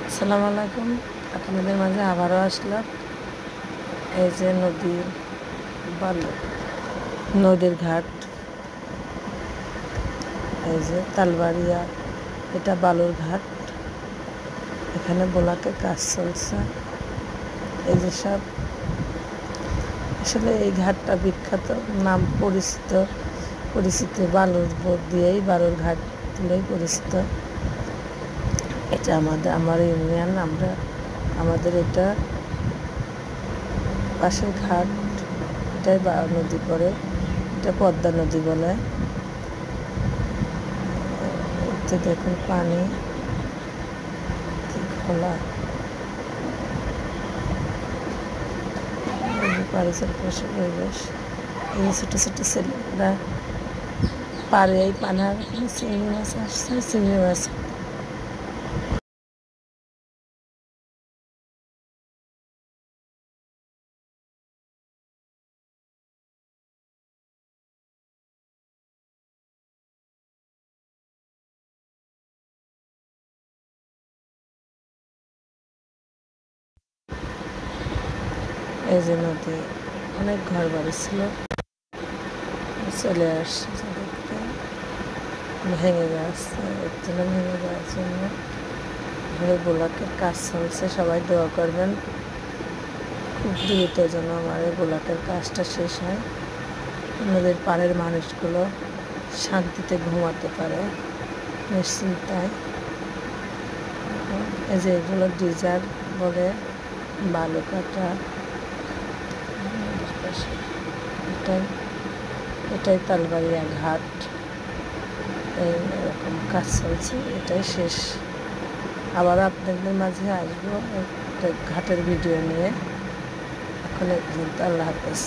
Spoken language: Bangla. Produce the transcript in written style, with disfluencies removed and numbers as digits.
আসসালামু আলাইকুম। আপনাদের মাঝে আবারও আসলাম। এই যে নদীর ঘাট, এই যে তালবাড়িয়া, এটা বালুর ঘাট। এখানে বোলাকে কাজ চলছে। এই যে সব আসলে এই ঘাটটা বিখ্যাত, নাম পরিচিত বালুর বোট দিয়েই, বালুর ঘাট দিলেই পরিচিত। এটা আমার ইউনিয়ন, আমাদের এটা পাশের ঘাট, এটাই নদী পড়ে, এটা পদ্মা নদী বলে। এতে দেখুন পানি কি খোলা, পারিসের পাশে পরিবেশ। এই ছোটো ছোটো ছেলেরা পারে, এই পানার চিংড়ি মাছ আসছে, চিংড়ি মাছ এই যে নদী, অনেক ঘর বাড়ি ছিল, চলে আসছে দেখতে, ভেঙে যাচ্ছে, এর জন্য ভেঙে যাওয়ার জন্য ব্লকের কাজ চলছে। সবাই দোয়া করবেন খুব দ্রুত যেন আমার এই ব্লকের কাজটা শেষ হয়, নদীর পাড়ের মানুষগুলো শান্তিতে ঘুমাতে পারে নিশ্চিন্তায়। এই যে এগুলো ডিজার বলে, বালু কাটা, এটাই তালবাড়িয়া ঘাট। এরকম কাজ চলছে, এটাই শেষ। আবার আপনাদের মাঝে আসবো একটা ঘাটের ভিডিও নিয়ে। এখন পর্যন্ত আল্লাহ হাফেজ।